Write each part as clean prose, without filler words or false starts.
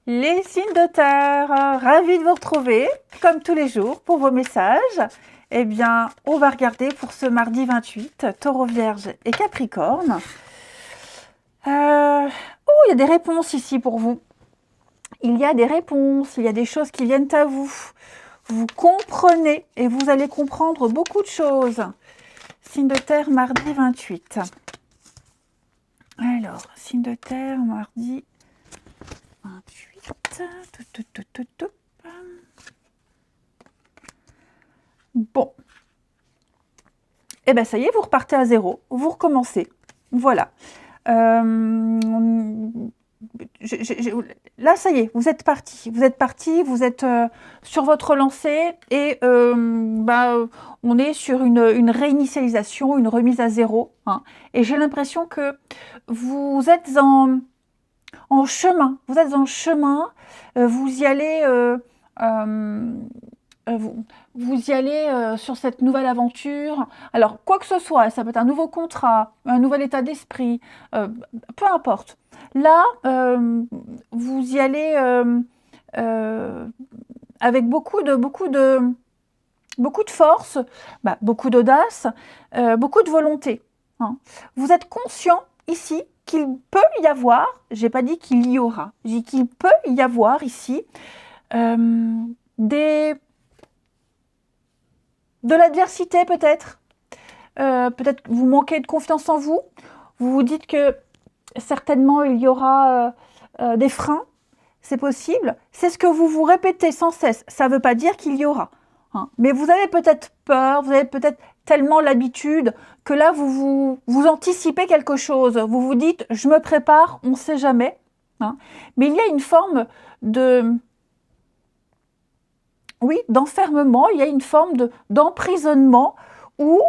Les signes de terre, ravis de vous retrouver, comme tous les jours, pour vos messages. Eh bien, on va regarder pour ce mardi 28, Taureau, Vierge et Capricorne. Il y a des réponses ici pour vous. Il y a des réponses, il y a des choses qui viennent à vous. Vous comprenez et vous allez comprendre beaucoup de choses. Signe de terre, mardi 28. Alors, signe de terre, mardi 28. Bon. Eh bien, ça y est, vous repartez à zéro. Vous recommencez. Voilà. Là, ça y est, vous êtes parti. Vous êtes parti, vous êtes sur votre lancée et on est sur une réinitialisation, une remise à zéro. Hein. Et j'ai l'impression que vous êtes en chemin. Vous êtes en chemin. Vous y allez... vous y allez sur cette nouvelle aventure. Alors, quoi que ce soit, ça peut être un nouveau contrat, un nouvel état d'esprit, peu importe. Là, vous y allez avec beaucoup de force, beaucoup d'audace, beaucoup de volonté. Hein. Vous êtes conscient ici qu'il peut y avoir, j'ai pas dit qu'il y aura, j'ai dit qu'il peut y avoir ici de l'adversité peut-être. Peut-être que vous manquez de confiance en vous. Vous vous dites que certainement il y aura des freins. C'est possible. C'est ce que vous vous répétez sans cesse. Ça ne veut pas dire qu'il y aura. Hein. Mais vous avez peut-être peur, vous avez peut-être tellement l'habitude que là, vous anticipez quelque chose. Vous vous dites, je me prépare, on ne sait jamais. Hein. Mais il y a une forme d'enfermement, il y a une forme d'emprisonnement où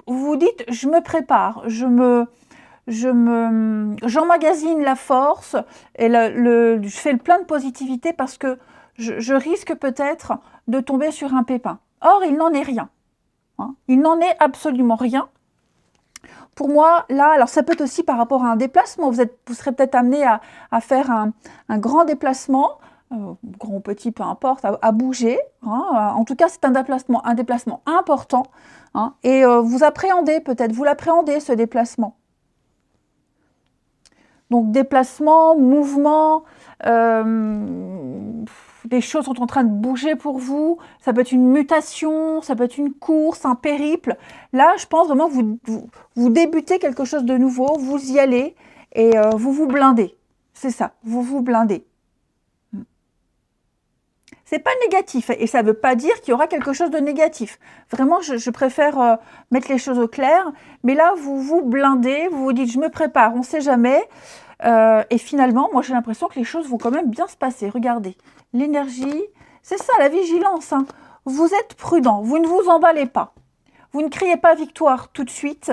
vous vous dites, je me prépare, j'emmagasine la force et je fais le plein de positivité parce que je risque peut-être de tomber sur un pépin. Or, il n'en est rien. Hein. Il n'en est absolument rien. Pour moi, là, alors ça peut être aussi par rapport à un déplacement. Vous serez peut-être amené à faire un grand déplacement, grand ou petit, peu importe, à bouger. Hein. En tout cas, c'est un déplacement important. Hein. Et vous l'appréhendez, ce déplacement. Donc, déplacement, mouvement, les choses sont en train de bouger pour vous. Ça peut être une mutation, ça peut être une course, un périple. Là, je pense vraiment que vous débutez quelque chose de nouveau, vous y allez et vous vous blindez. C'est ça, vous vous blindez. C'est pas négatif et ça ne veut pas dire qu'il y aura quelque chose de négatif. Vraiment, je préfère mettre les choses au clair. Mais là, vous vous blindez, vous vous dites, je me prépare, on ne sait jamais. Et finalement, moi, j'ai l'impression que les choses vont quand même bien se passer. Regardez, l'énergie, c'est ça, la vigilance. Hein. Vous êtes prudent, vous ne vous emballez pas. Vous ne criez pas victoire tout de suite.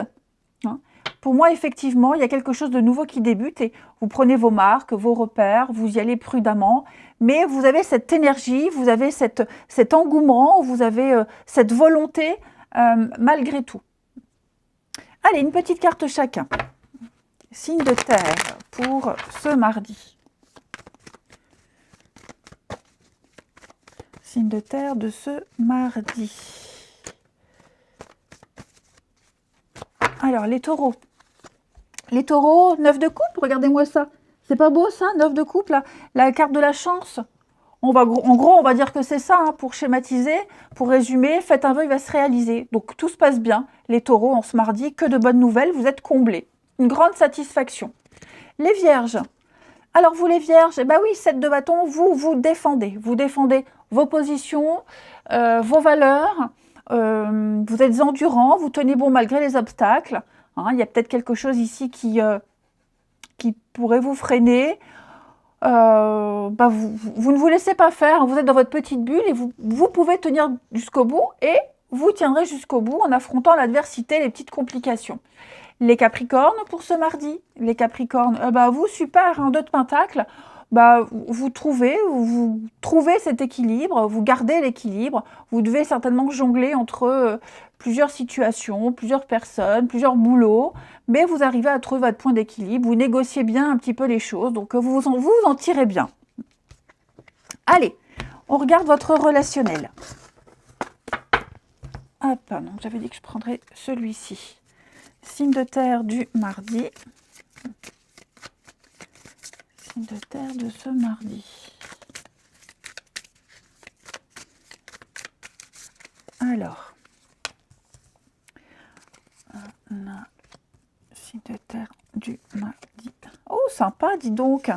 Hein. Pour moi, effectivement, il y a quelque chose de nouveau qui débute et vous prenez vos marques, vos repères, vous y allez prudemment. Mais vous avez cette énergie, vous avez cet engouement, vous avez cette volonté malgré tout. Allez, une petite carte chacun. Signe de terre pour ce mardi. Signe de terre de ce mardi. Alors, les taureaux. Les taureaux, 9 de coupe, regardez-moi ça. C'est pas beau ça, 9 de coupe, la carte de la chance. En gros, on va dire que c'est ça, hein, pour schématiser, pour résumer, faites un vœu, il va se réaliser. Donc tout se passe bien, les taureaux, en ce mardi, que de bonnes nouvelles, vous êtes comblés. Une grande satisfaction. Les vierges. Alors vous les vierges, eh ben oui, 7 de bâton, vous défendez. Vous défendez vos positions, vos valeurs, vous êtes endurant, vous tenez bon malgré les obstacles. Hein, il y a peut-être quelque chose ici qui pourrait vous freiner. Vous ne vous laissez pas faire, vous êtes dans votre petite bulle et vous pouvez tenir jusqu'au bout et vous tiendrez jusqu'au bout en affrontant l'adversité, les petites complications. Les Capricornes pour ce mardi, les Capricornes, vous super, 2 de Pentacle, vous trouvez cet équilibre, vous gardez l'équilibre. Vous devez certainement jongler entre plusieurs situations, plusieurs personnes, plusieurs boulots, mais vous arrivez à trouver votre point d'équilibre, vous négociez bien un petit peu les choses, donc vous en tirez bien. Allez, on regarde votre relationnel. Ah pardon, j'avais dit que je prendrais celui-ci. Signe de terre du mardi. Signe de terre de ce mardi. Alors, on a signe de terre du mardi. Oh, sympa, dis donc.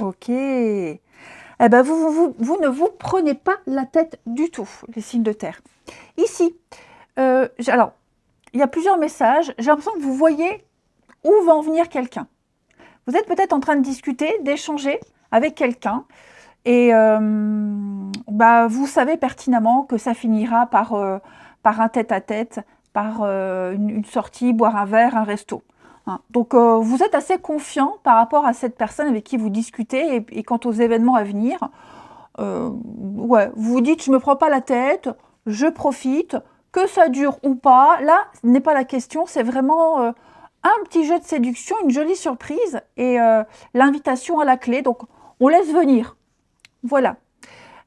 Ok. Eh ben vous ne vous prenez pas la tête du tout, les signes de terre. Ici, alors, il y a plusieurs messages. J'ai l'impression que vous voyez où va en venir quelqu'un. Vous êtes peut-être en train de discuter, d'échanger avec quelqu'un. Et vous savez pertinemment que ça finira par un tête-à-tête, par une sortie, boire un verre, un resto. Hein. Donc, vous êtes assez confiant par rapport à cette personne avec qui vous discutez et quant aux événements à venir. Ouais, vous vous dites, je ne me prends pas la tête, je profite, que ça dure ou pas. Là, ce n'est pas la question, c'est vraiment un petit jeu de séduction, une jolie surprise et l'invitation à la clé. Donc, on laisse venir. Voilà.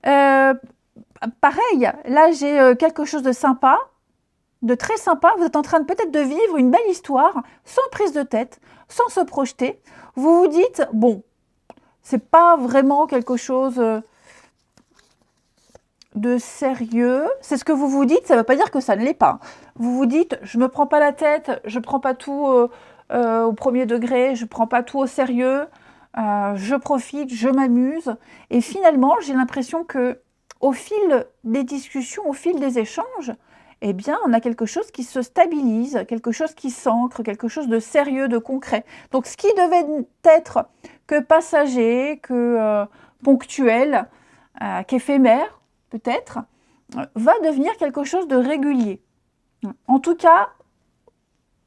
Pareil, là, j'ai quelque chose de sympa. De très sympa, vous êtes en train peut-être de vivre une belle histoire, sans prise de tête, sans se projeter. Vous vous dites, bon, c'est pas vraiment quelque chose de sérieux. C'est ce que vous vous dites, ça ne veut pas dire que ça ne l'est pas. Vous vous dites, je me prends pas la tête, je prends pas tout au premier degré, je prends pas tout au sérieux, je profite, je m'amuse. Et finalement, j'ai l'impression que au fil des discussions, au fil des échanges, eh bien, on a quelque chose qui se stabilise, quelque chose qui s'ancre, quelque chose de sérieux, de concret. Donc, ce qui devait être que passager, que ponctuel, qu'éphémère, peut-être, va devenir quelque chose de régulier. En tout cas,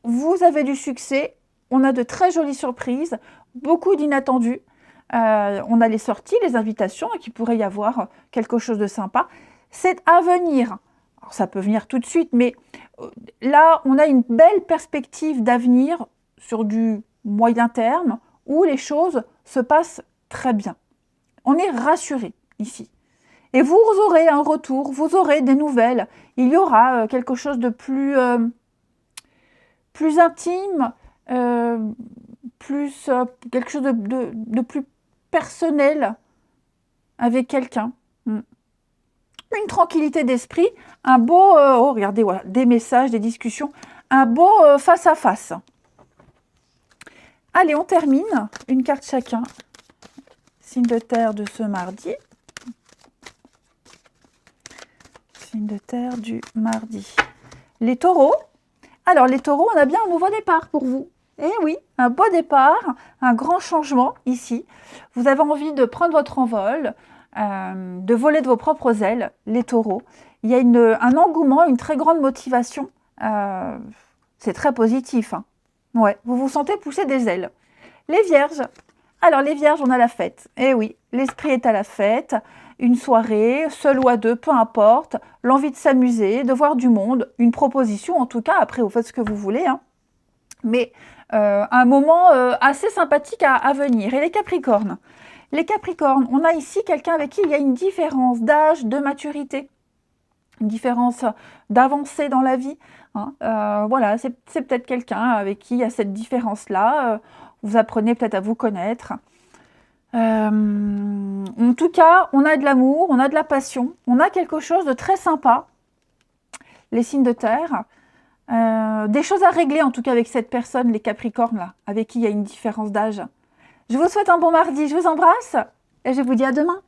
vous avez du succès, on a de très jolies surprises, beaucoup d'inattendus. On a les sorties, les invitations, et qu'il pourrait y avoir quelque chose de sympa. C'est à venir. Alors, ça peut venir tout de suite, mais là, on a une belle perspective d'avenir sur du moyen terme où les choses se passent très bien. On est rassuré ici. Et vous aurez un retour, vous aurez des nouvelles. Il y aura quelque chose de plus intime, quelque chose de plus personnel avec quelqu'un. Une tranquillité d'esprit, un beau, regardez, voilà, des messages, des discussions, un beau face-à-face. Allez, on termine, une carte chacun. Signe de terre de ce mardi. Signe de terre du mardi. Les taureaux. Alors, les taureaux, on a bien un nouveau départ pour vous. Eh oui, un beau départ, un grand changement ici. Vous avez envie de prendre votre envol, de voler de vos propres ailes, les taureaux. Il y a un engouement, une très grande motivation. C'est très positif. Hein. Ouais, vous vous sentez pousser des ailes. Les vierges. Alors, les vierges, on a la fête. Eh oui, l'esprit est à la fête. Une soirée, seul ou à deux, peu importe. L'envie de s'amuser, de voir du monde. Une proposition, en tout cas. Après, vous faites ce que vous voulez. Hein. Mais un moment assez sympathique à venir. Et les capricornes. Les capricornes, on a ici quelqu'un avec qui il y a une différence d'âge, de maturité, une différence d'avancée dans la vie. Hein. Voilà, c'est peut-être quelqu'un avec qui il y a cette différence-là. Vous apprenez peut-être à vous connaître. En tout cas, on a de l'amour, on a de la passion, on a quelque chose de très sympa. Les signes de terre. Des choses à régler en tout cas avec cette personne, les capricornes, là, avec qui il y a une différence d'âge. Je vous souhaite un bon mardi, je vous embrasse et je vous dis à demain.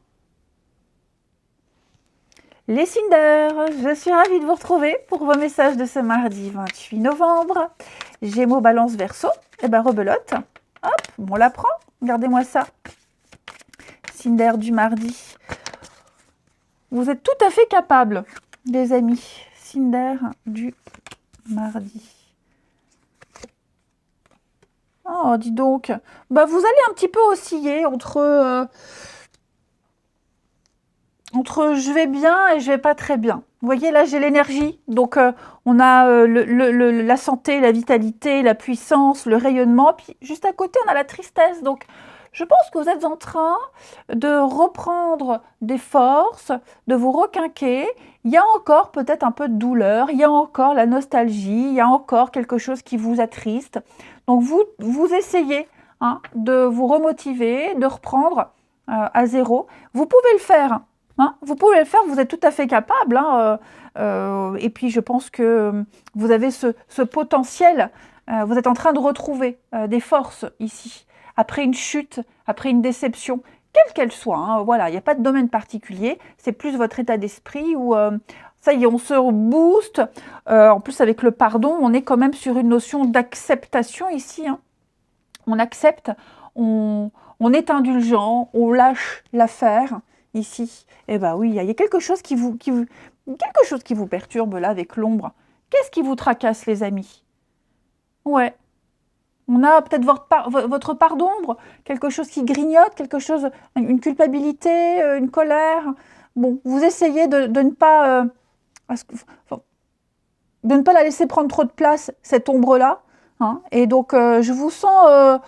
Les signes d'air, je suis ravie de vous retrouver pour vos messages de ce mardi 28 novembre. Gémeaux, Balance, Verseau, et ben rebelote. Hop, on la prend, regardez-moi ça. Signe d'air du mardi. Vous êtes tout à fait capables, les amis. Signe d'air du mardi. Oh, dis donc. Bah, vous allez un petit peu osciller entre je vais bien et je vais pas très bien. Vous voyez, là, j'ai l'énergie. Donc, on a la santé, la vitalité, la puissance, le rayonnement. Puis, juste à côté, on a la tristesse. Donc, je pense que vous êtes en train de reprendre des forces, de vous requinquer. Il y a encore peut-être un peu de douleur, il y a encore la nostalgie, il y a encore quelque chose qui vous attriste. Donc, vous essayez de vous remotiver, de reprendre à zéro. Vous pouvez le faire. Vous pouvez le faire, vous êtes tout à fait capable. Et puis, je pense que vous avez ce potentiel. Vous êtes en train de retrouver des forces ici. Après une chute, après une déception, quelle qu'elle soit. Voilà, il n'y a pas de domaine particulier. C'est plus votre état d'esprit où, ça y est, on se rebooste. En plus, avec le pardon, on est quand même sur une notion d'acceptation ici. On accepte, on est indulgent, on lâche l'affaire. Ici, eh bien oui, il y a quelque chose qui vous perturbe là avec l'ombre. Qu'est-ce qui vous tracasse, les amis? Ouais, on a peut-être votre part d'ombre, quelque chose qui grignote, quelque chose, une culpabilité, une colère. Bon, vous essayez de ne pas, de ne pas la laisser prendre trop de place, cette ombre-là. Et donc, je vous sens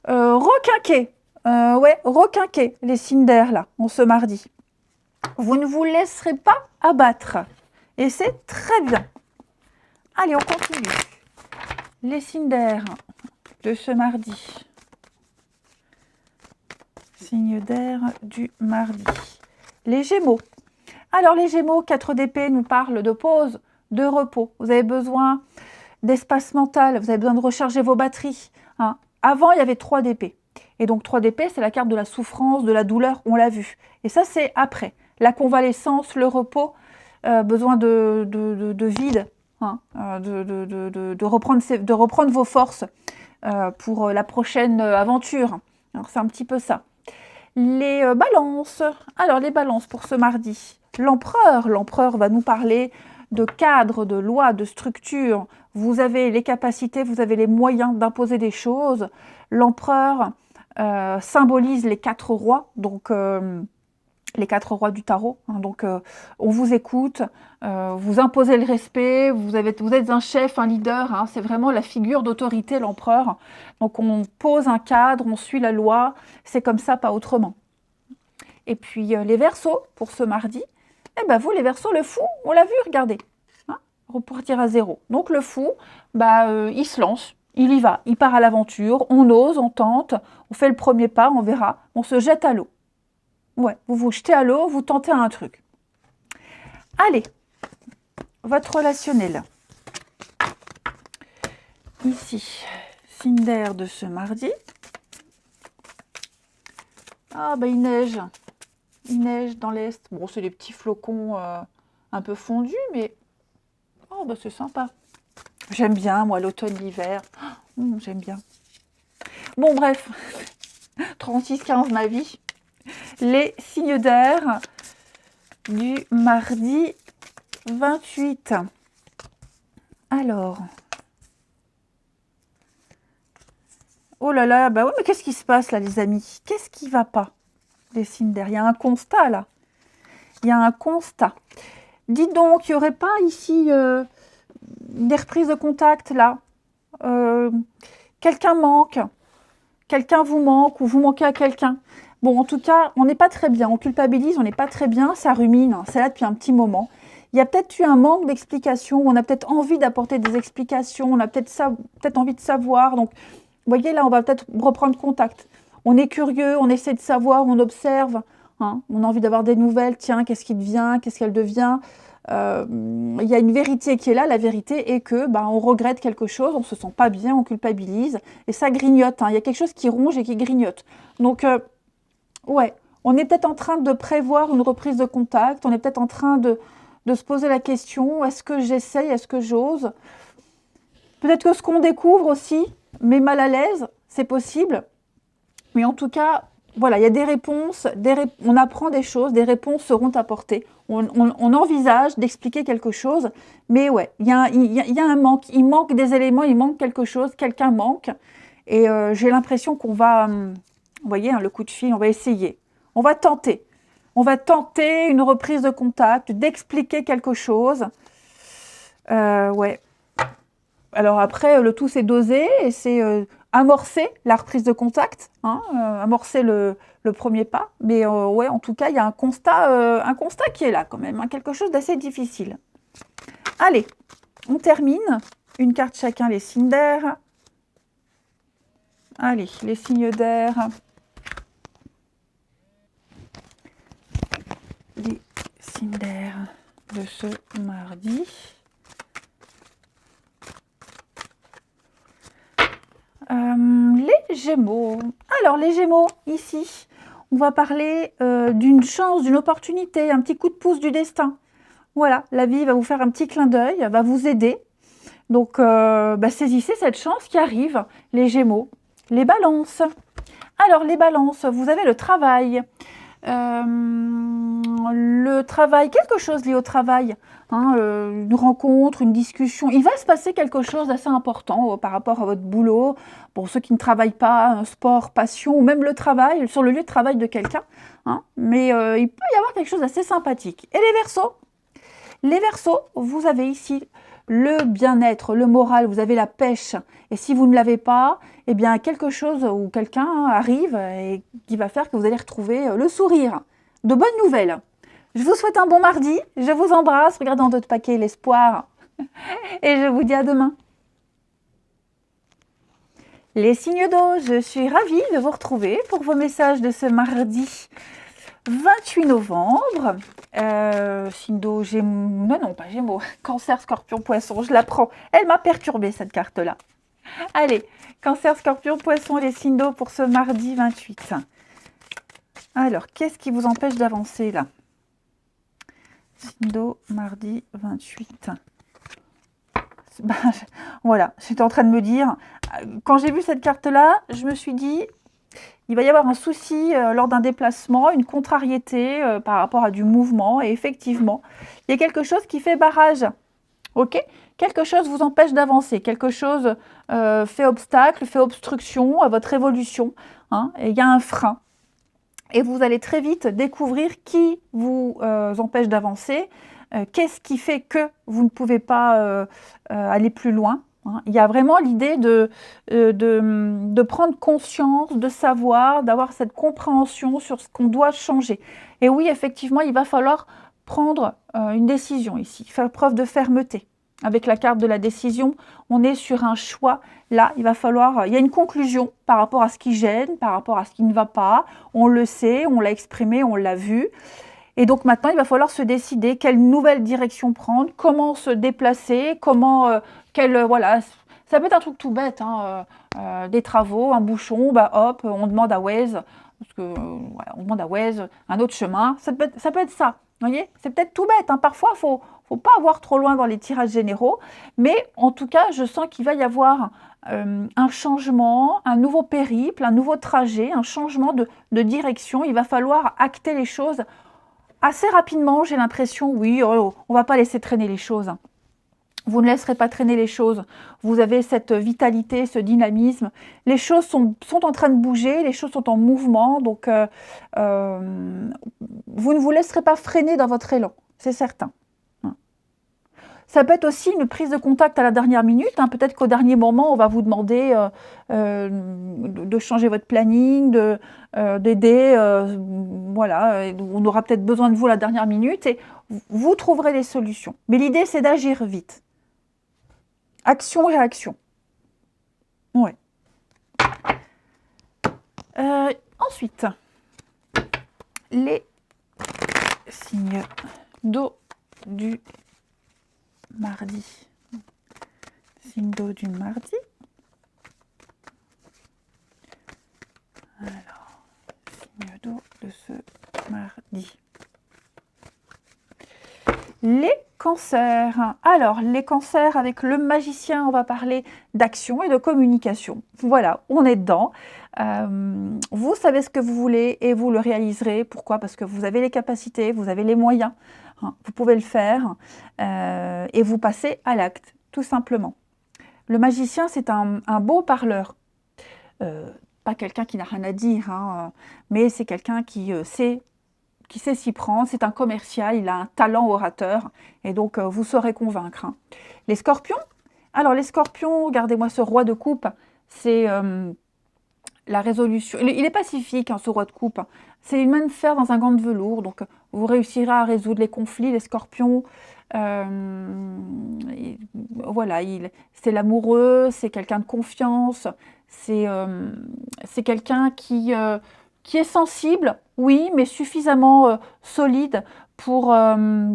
requinqué. Ouais, requinquer les signes d'air là, en ce mardi. Vous ne vous laisserez pas abattre. Et c'est très bien. Allez, on continue. Les signes d'air de ce mardi. Signes d'air du mardi. Les Gémeaux. Alors, les Gémeaux, 4 d'épée nous parlent de pause, de repos. Vous avez besoin d'espace mental, vous avez besoin de recharger vos batteries. Avant, il y avait 3 d'épée. Et donc 3 d'épée, c'est la carte de la souffrance, de la douleur, on l'a vu. Et ça, c'est après. La convalescence, le repos, besoin de vide, de reprendre vos forces pour la prochaine aventure. Alors c'est un petit peu ça. Les balances. Alors les balances pour ce mardi. L'empereur va nous parler de cadre, de loi, de structure. Vous avez les capacités, vous avez les moyens d'imposer des choses. L'empereur symbolise les 4 rois, donc les 4 rois du tarot. Donc on vous écoute, vous imposez le respect, vous êtes un chef, un leader. C'est vraiment la figure d'autorité, l'empereur. Donc on pose un cadre, on suit la loi. C'est comme ça, pas autrement. Et puis les Verseaux pour ce mardi. Eh ben vous, les Verseaux, le fou, on l'a vu, regardez. Repartir à zéro. Donc le fou, il se lance. Il y va, il part à l'aventure, on ose, on tente, on fait le premier pas, on verra, on se jette à l'eau. Ouais, vous vous jetez à l'eau, vous tentez un truc. Allez, votre relationnel. Ici, signe d'air de ce mardi. Ah, il neige. Il neige dans l'est. Bon, c'est des petits flocons un peu fondus, mais c'est sympa. J'aime bien, moi, l'automne, l'hiver. J'aime bien. Bon, bref. 36-15, ma vie. Les signes d'air du mardi 28. Alors. Oh là là, ouais, mais qu'est-ce qui se passe là, les amis? Qu'est-ce qui va pas? Les signes d'air. Il y a un constat, là. Il y a un constat. Dites donc, il n'y aurait pas ici des reprises de contact, là. Quelqu'un manque. Quelqu'un vous manque ou vous manquez à quelqu'un. Bon, en tout cas, on n'est pas très bien. On culpabilise, on n'est pas très bien. Ça rumine. C'est là depuis un petit moment. Il y a peut-être eu un manque d'explications. On a peut-être envie d'apporter des explications. On a peut-être envie de savoir. Donc, vous voyez, là, on va peut-être reprendre contact. On est curieux, on essaie de savoir, on observe. On a envie d'avoir des nouvelles. Tiens, qu'est-ce qui devient? Qu'est-ce qu'elle devient? Il y a une vérité qui est là. La vérité est que on regrette quelque chose, on se sent pas bien, on culpabilise et ça grignote. Il y a quelque chose qui ronge et qui grignote. Donc, ouais, on est peut-être en train de prévoir une reprise de contact. On est peut-être en train de se poser la question, est-ce que j'essaye, est-ce que j'ose? Peut-être que ce qu'on découvre aussi met mal à l'aise, c'est possible. Mais en tout cas, voilà, il y a des réponses, on apprend des choses, des réponses seront apportées. On envisage d'expliquer quelque chose, mais ouais, il y a un manque. Il manque des éléments, il manque quelque chose, quelqu'un manque. Et j'ai l'impression qu'on va, vous voyez, hein, le coup de fil, on va essayer. On va tenter. On va tenter une reprise de contact, d'expliquer quelque chose. Ouais. Alors après, le tout, c'est doser et c'est amorcer la reprise de contact, hein, amorcer le premier pas. Mais ouais, en tout cas, il y a un constat qui est là quand même, hein, quelque chose d'assez difficile. Allez, on termine. Une carte chacun, les signes d'air. Allez, les signes d'air. Les signes d'air de ce mardi. Les Gémeaux. Alors, les Gémeaux, ici, on va parler d'une chance, d'une opportunité, un petit coup de pouce du destin. Voilà, la vie va vous faire un petit clin d'œil, va vous aider. Donc, saisissez cette chance qui arrive, les Gémeaux. Les Balances. Alors, les Balances, vous avez le travail. Le travail, quelque chose lié au travail, hein, une rencontre, une discussion. Il va se passer quelque chose d'assez important par rapport à votre boulot. Pour ceux qui ne travaillent pas, un sport, passion, ou même le travail, sur le lieu de travail de quelqu'un. Hein, mais il peut y avoir quelque chose d'assez sympathique. Et les Verseaux? Les Verseaux, vous avez ici le bien-être, le moral, vous avez la pêche. Et si vous ne l'avez pas, eh bien quelque chose ou quelqu'un arrive et qui va faire que vous allez retrouver le sourire. De bonnes nouvelles. Je vous souhaite un bon mardi, je vous embrasse, regardez en d'autres paquets l'espoir. Et je vous dis à demain. Les signes d'eau, je suis ravie de vous retrouver pour vos messages de ce mardi 28 novembre. Signe d'eau, Gémeaux, non, pas Gémeaux, Cancer, Scorpion, Poisson, je la prends. Elle m'a perturbée cette carte-là. Allez, Cancer, Scorpion, Poisson, les signes d'eau pour ce mardi 28. Alors, qu'est-ce qui vous empêche d'avancer là? Signe d'eau, mardi 28. Voilà, j'étais en train de me dire, quand j'ai vu cette carte-là, je me suis dit, il va y avoir un souci lors d'un déplacement, une contrariété par rapport à du mouvement. Et effectivement, il y a quelque chose qui fait barrage. Ok? Quelque chose vous empêche d'avancer. Quelque chose fait obstacle, fait obstruction à votre évolution. Hein, et il y a un frein. Et vous allez très vite découvrir qui vous empêche d'avancer. Qu'est-ce qui fait que vous ne pouvez pas aller plus loin. Il y a vraiment l'idée de prendre conscience, de savoir, d'avoir cette compréhension sur ce qu'on doit changer. Et oui, effectivement, il va falloir prendre une décision ici, faire preuve de fermeté. Avec la carte de la décision, on est sur un choix. Là, il y a une conclusion par rapport à ce qui gêne, par rapport à ce qui ne va pas. On le sait, on l'a exprimé, on l'a vu. Et donc maintenant, il va falloir se décider quelle nouvelle direction prendre, comment se déplacer, voilà, ça peut être un truc tout bête, hein, des travaux, un bouchon, hop, on demande à Waze, parce que voilà, on demande à Waze un autre chemin, ça peut être ça, vous voyez, c'est peut-être tout bête, hein, parfois faut pas avoir trop loin dans les tirages généraux, mais en tout cas, je sens qu'il va y avoir un changement, un nouveau périple, un nouveau trajet, un changement de direction, il va falloir acter les choses assez rapidement, j'ai l'impression, oui, on ne va pas laisser traîner les choses. Vous ne laisserez pas traîner les choses. Vous avez cette vitalité, ce dynamisme. Les choses sont en train de bouger, les choses sont en mouvement. Donc, vous ne vous laisserez pas freiner dans votre élan, c'est certain. Ça peut être aussi une prise de contact à la dernière minute. Hein. Peut-être qu'au dernier moment, on va vous demander de changer votre planning, d'aider. Voilà, on aura peut-être besoin de vous à la dernière minute et vous trouverez des solutions. Mais l'idée, c'est d'agir vite. Action, réaction. Ouais. Ensuite, les signes d'eau du mardi. Signe d'eau du mardi. Alors, signe d'eau de ce mardi. Les cancers. Alors, les cancers, avec le magicien, on va parler d'action et de communication. Voilà, on est dedans. Vous savez ce que vous voulez et vous le réaliserez. Pourquoi? Parce que vous avez les capacités, vous avez les moyens. Hein, vous pouvez le faire et vous passez à l'acte, tout simplement. Le magicien, c'est un beau parleur. pas quelqu'un qui n'a rien à dire, hein, mais c'est quelqu'un qui sait s'y prendre, c'est un commercial, il a un talent orateur, et donc vous saurez convaincre. Hein. Les scorpions, alors les scorpions, regardez-moi ce roi de coupe, c'est la résolution, il est pacifique, hein, ce roi de coupe, c'est une main de fer dans un gant de velours, donc vous réussirez à résoudre les conflits, les scorpions, voilà, c'est l'amoureux, c'est quelqu'un de confiance, c'est quelqu'un qui est sensible, oui, mais suffisamment solide pour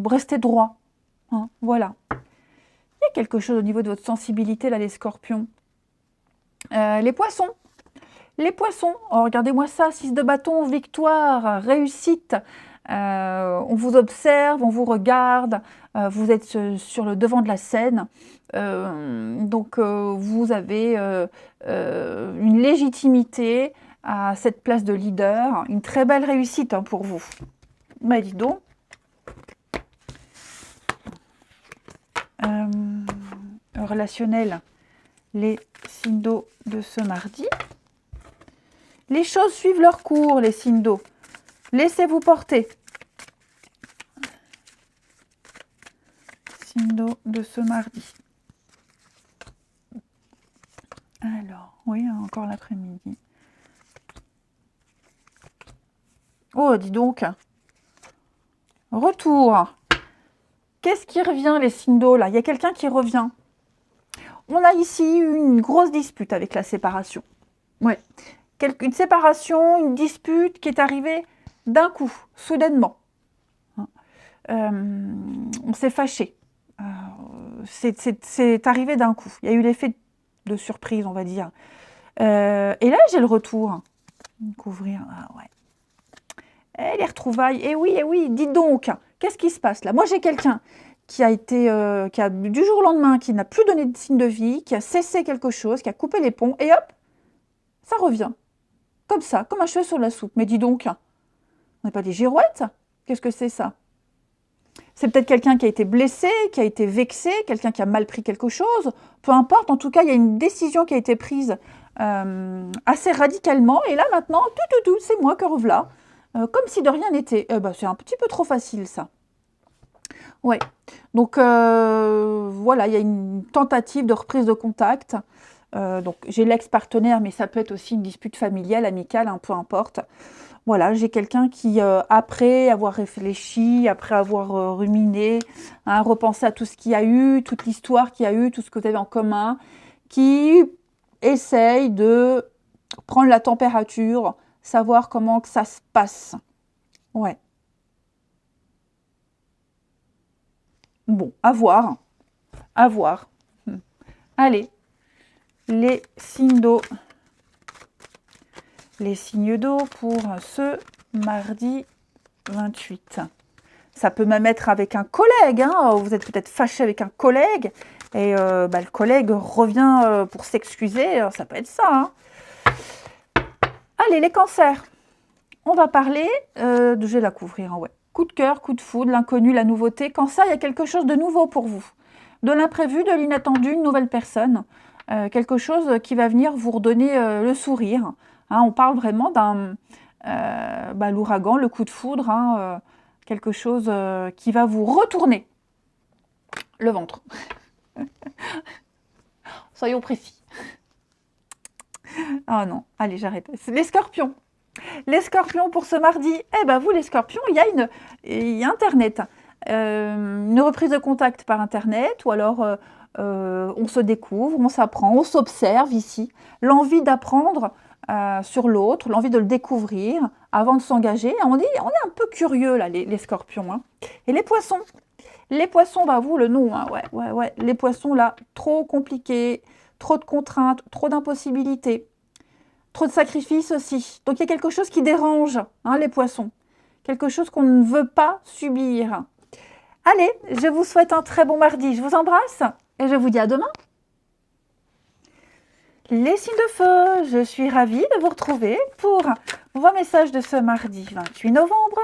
rester droit. Hein, voilà. Il y a quelque chose au niveau de votre sensibilité, là, les scorpions. Les poissons. Les poissons, oh, regardez-moi ça, 6 de bâton, victoire, réussite. On vous observe, on vous regarde, vous êtes sur le devant de la scène. Donc, vous avez une légitimité à cette place de leader, une très belle réussite hein, pour vous. Mais dis donc. Relationnel, les signes d'eau de ce mardi. Les choses suivent leur cours, les signes d'eau. Laissez-vous porter. Signes d'eau de ce mardi. Alors, oui, encore l'après-midi. Oh, dis donc. Retour. Qu'est-ce qui revient, les signes d'eau, là? Il y a quelqu'un qui revient. On a ici une grosse dispute avec la séparation. Ouais. Une séparation, une dispute qui est arrivée d'un coup, soudainement. On s'est fâché. C'est arrivé d'un coup. Il y a eu l'effet de surprise, on va dire. Et là, j'ai le retour. Couvrir, ah ouais. Et les retrouvailles, et oui, dites donc, qu'est-ce qui se passe là? Moi, j'ai quelqu'un qui a été, qui a du jour au lendemain, qui n'a plus donné de signe de vie, qui a cessé quelque chose, qui a coupé les ponts, et hop, ça revient. Comme ça, comme un cheveu sur la soupe. Mais dis donc, on n'est pas des girouettes? Qu'est-ce que c'est ça? C'est peut-être quelqu'un qui a été blessé, qui a été vexé, quelqu'un qui a mal pris quelque chose. Peu importe, en tout cas, il y a une décision qui a été prise assez radicalement. Et là, maintenant, tout, c'est moi que revoilà. Comme si de rien n'était. C'est un petit peu trop facile, ça. Ouais. Donc, voilà, il y a une tentative de reprise de contact. Donc, j'ai l'ex-partenaire, mais ça peut être aussi une dispute familiale, amicale, peu importe. Voilà, j'ai quelqu'un qui, après avoir réfléchi, après avoir ruminé, hein, repensé à tout ce qu'il y a eu, toute l'histoire qu'il y a eu, tout ce que vous avez en commun, qui essaye de prendre la température, savoir comment que ça se passe. Ouais. Bon, à voir. À voir. Allez. Les signes d'eau. Les signes d'eau pour ce mardi 28. Ça peut même être avec un collègue. Hein. Vous êtes peut-être fâché avec un collègue et le collègue revient pour s'excuser. Ça peut être ça. Hein. Allez, les cancers. On va parler je vais la couvrir. Hein, ouais. Coup de cœur, coup de foudre, l'inconnu, la nouveauté. Cancer, il y a quelque chose de nouveau pour vous. De l'imprévu, de l'inattendu, une nouvelle personne. Quelque chose qui va venir vous redonner le sourire. Hein, on parle vraiment d'un l'ouragan, le coup de foudre, hein, quelque chose qui va vous retourner le ventre. Soyons précis. Ah non, allez, j'arrête. Les scorpions. Les scorpions pour ce mardi. Vous, les scorpions, il y a Internet. Une reprise de contact par Internet ou alors on se découvre, on s'apprend, on s'observe ici. L'envie d'apprendre sur l'autre, l'envie de le découvrir avant de s'engager. On est un peu curieux, là, les scorpions. Hein. Et les poissons. Les poissons, vous, le nom. Hein, ouais. Les poissons, là, trop compliqués, trop de contraintes, trop d'impossibilités, trop de sacrifices aussi. Donc, il y a quelque chose qui dérange, hein, les poissons. Quelque chose qu'on ne veut pas subir. Allez, je vous souhaite un très bon mardi. Je vous embrasse et je vous dis à demain. Les signes de feu, je suis ravie de vous retrouver pour vos messages de ce mardi 28 novembre.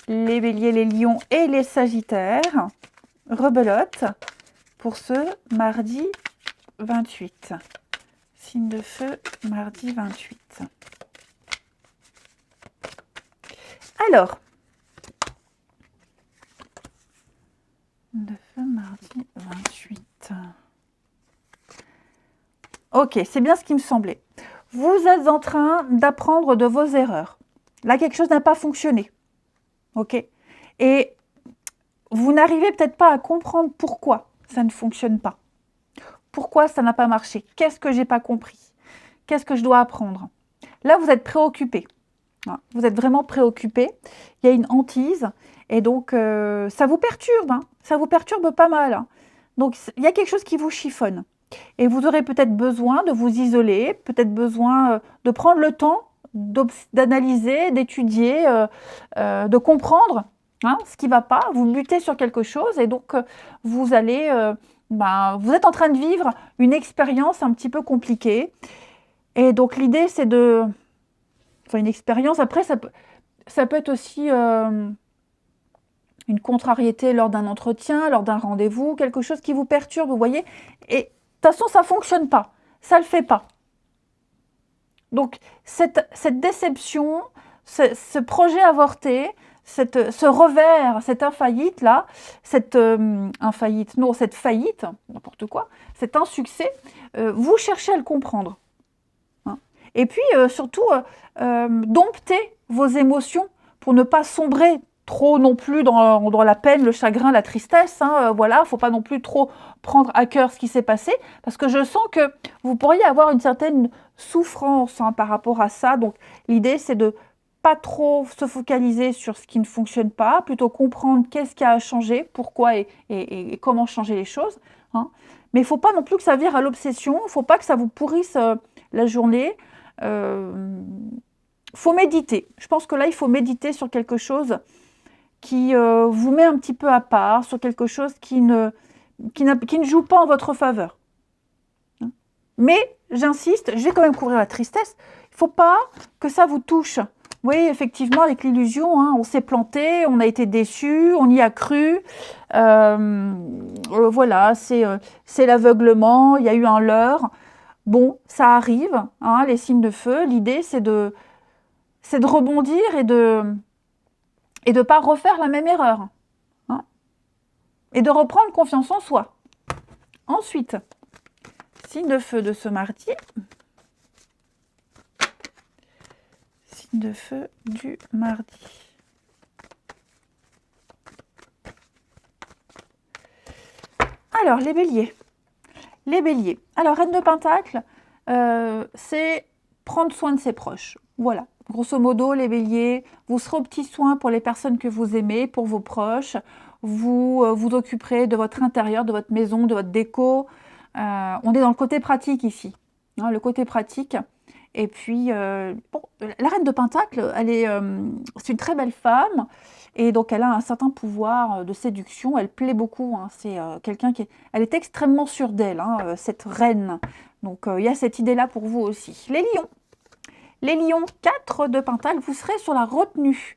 Les béliers, les lions et les sagittaires, rebelote pour ce mardi 28. Signe de feu, mardi 28. Alors, de feu, mardi 28. Ok, c'est bien ce qui me semblait. Vous êtes en train d'apprendre de vos erreurs. Là, quelque chose n'a pas fonctionné. Ok? Et vous n'arrivez peut-être pas à comprendre pourquoi ça ne fonctionne pas. Pourquoi ça n'a pas marché? Qu'est-ce que j'ai pas compris? Qu'est-ce que je dois apprendre? Là, vous êtes préoccupé. Vous êtes vraiment préoccupé. Il y a une hantise. Et donc, ça vous perturbe. Hein. Ça vous perturbe pas mal. Hein. Donc, il y a quelque chose qui vous chiffonne. Et vous aurez peut-être besoin de vous isoler, peut-être besoin de prendre le temps d'analyser, d'étudier, de comprendre ce qui ne va pas. Vous butez sur quelque chose et donc vous allez... vous êtes en train de vivre une expérience un petit peu compliquée. Et donc l'idée, c'est de... Enfin, une expérience, après, ça peut être aussi une contrariété lors d'un entretien, lors d'un rendez-vous, quelque chose qui vous perturbe, vous voyez. Et de toute façon, ça ne fonctionne pas. Ça ne le fait pas. Donc, cette déception, ce projet avorté, ce revers, cette infaillite-là, cette faillite, n'importe quoi, cet insuccès, vous cherchez à le comprendre. Hein. Et puis, surtout, dompter vos émotions pour ne pas sombrer trop non plus dans la peine, le chagrin, la tristesse. Hein, voilà, il ne faut pas non plus trop prendre à cœur ce qui s'est passé, parce que je sens que vous pourriez avoir une certaine souffrance par rapport à ça. Donc, l'idée, c'est de pas trop se focaliser sur ce qui ne fonctionne pas, plutôt comprendre qu'est-ce qui a changé, pourquoi et comment changer les choses. Hein. Mais il ne faut pas non plus que ça vire à l'obsession, il ne faut pas que ça vous pourrisse la journée. Faut méditer. Je pense que là, il faut méditer sur quelque chose qui vous met un petit peu à part, sur quelque chose qui ne joue pas en votre faveur. Mais, j'insiste, je vais quand même couvrir la tristesse, il ne faut pas que ça vous touche. Oui, effectivement, avec l'illusion, on s'est planté, on a été déçu, on y a cru. Voilà, c'est l'aveuglement, il y a eu un leurre. Bon, ça arrive, les signes de feu. L'idée, c'est de rebondir et de pas refaire la même erreur. Hein, et de reprendre confiance en soi. Ensuite, signe de feu de ce mardi. Signe de feu du mardi. Alors, les béliers. Les béliers. Alors, reine de Pentacle, c'est prendre soin de ses proches. Voilà. Grosso modo, les béliers, vous serez aux petits soins pour les personnes que vous aimez, pour vos proches. Vous vous occuperez de votre intérieur, de votre maison, de votre déco. On est dans le côté pratique ici. Hein, le côté pratique. Et puis, la reine de Pentacle, c'est une très belle femme. Et donc, elle a un certain pouvoir de séduction. Elle plaît beaucoup. Hein. C'est quelqu'un elle est extrêmement sûre d'elle, cette reine. Donc, il y a cette idée-là pour vous aussi. Les lions. Les lions, 4 de Pentacle, vous serez sur la retenue.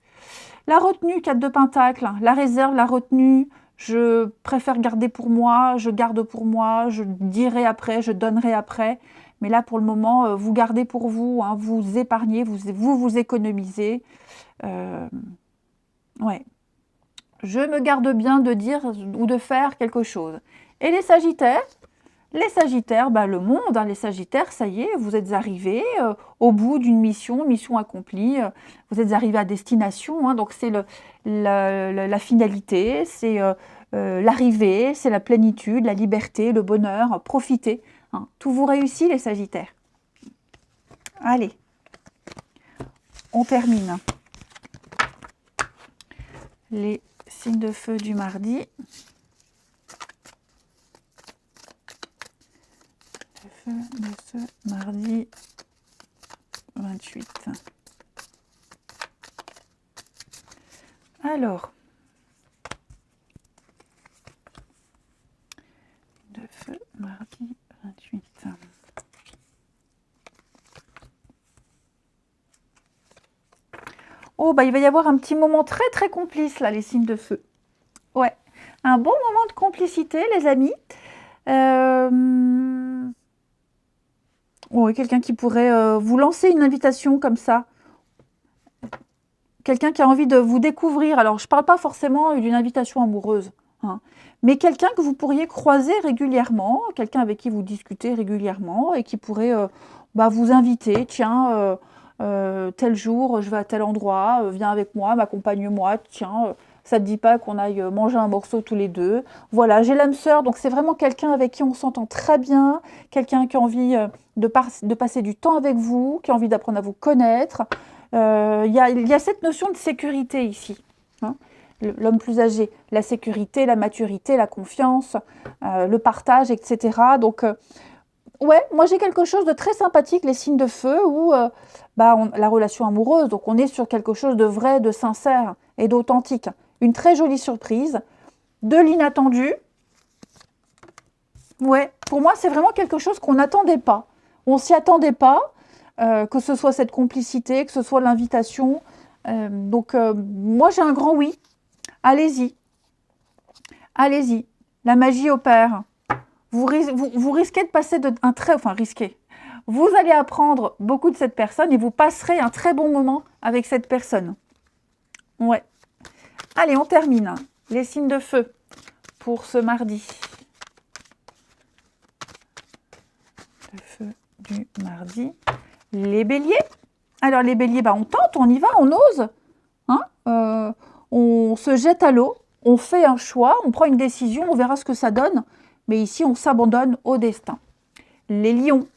La retenue, 4 de Pentacle, la réserve, la retenue. Je préfère garder pour moi, je garde pour moi, je dirai après, je donnerai après. Mais là, pour le moment, vous gardez pour vous, vous épargnez, vous économisez. Ouais. Je me garde bien de dire ou de faire quelque chose. Et les Sagittaires, le monde, les Sagittaires, ça y est, vous êtes arrivés au bout d'une mission accomplie. Vous êtes arrivés à destination, donc c'est la finalité, c'est l'arrivée, c'est la plénitude, la liberté, le bonheur. Profitez. Tout vous réussit, les Sagittaires. Allez, on termine. Les signes de feu du mardi. Le feu de ce mardi 28. Alors, de feu mardi 28. Oh, il va y avoir un petit moment très très complice là, les signes de feu. Ouais, un bon moment de complicité, les amis. Oui, quelqu'un qui pourrait vous lancer une invitation comme ça. Quelqu'un qui a envie de vous découvrir. Alors, je ne parle pas forcément d'une invitation amoureuse, hein, mais quelqu'un que vous pourriez croiser régulièrement, quelqu'un avec qui vous discutez régulièrement et qui pourrait vous inviter. Tiens, tel jour, je vais à tel endroit, viens avec moi, m'accompagne-moi. Tiens, ça ne te dit pas qu'on aille manger un morceau tous les deux. Voilà, j'ai l'âme sœur, donc c'est vraiment quelqu'un avec qui on s'entend très bien, quelqu'un qui a envie de passer du temps avec vous, qui a envie d'apprendre à vous connaître. Il y a cette notion de sécurité ici, hein. L'homme plus âgé, la sécurité, la maturité, la confiance, le partage, etc. Donc, ouais, moi j'ai quelque chose de très sympathique, les signes de feu, où la relation amoureuse, donc on est sur quelque chose de vrai, de sincère et d'authentique. Une très jolie surprise, de l'inattendu. Ouais, pour moi c'est vraiment quelque chose qu'on n'attendait pas. On s'y attendait pas. Que ce soit cette complicité, que ce soit l'invitation. Moi, j'ai un grand oui. Allez-y. Allez-y. La magie opère. Vous risquez de passer risquez. Vous allez apprendre beaucoup de cette personne et vous passerez un très bon moment avec cette personne. Ouais. Allez, on termine. Les signes de feu pour ce mardi. Le feu du mardi. Les béliers. Alors les béliers, on tente, on y va, on ose. Hein, on se jette à l'eau, on fait un choix, on prend une décision, on verra ce que ça donne. Mais ici, on s'abandonne au destin. Les lions.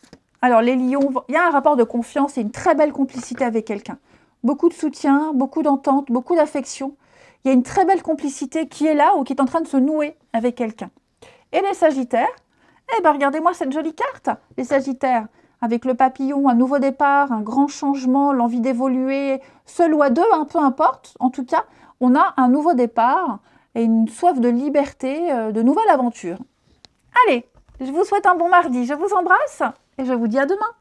Alors les lions, il y a un rapport de confiance et une très belle complicité avec quelqu'un. Beaucoup de soutien, beaucoup d'entente, beaucoup d'affection. Il y a une très belle complicité qui est là ou qui est en train de se nouer avec quelqu'un. Et les sagittaires, regardez-moi cette jolie carte. Les sagittaires, avec le papillon, un nouveau départ, un grand changement, l'envie d'évoluer, seul ou à deux, peu importe. En tout cas, on a un nouveau départ et une soif de liberté, de nouvelles aventures. Allez, je vous souhaite un bon mardi, je vous embrasse et je vous dis à demain.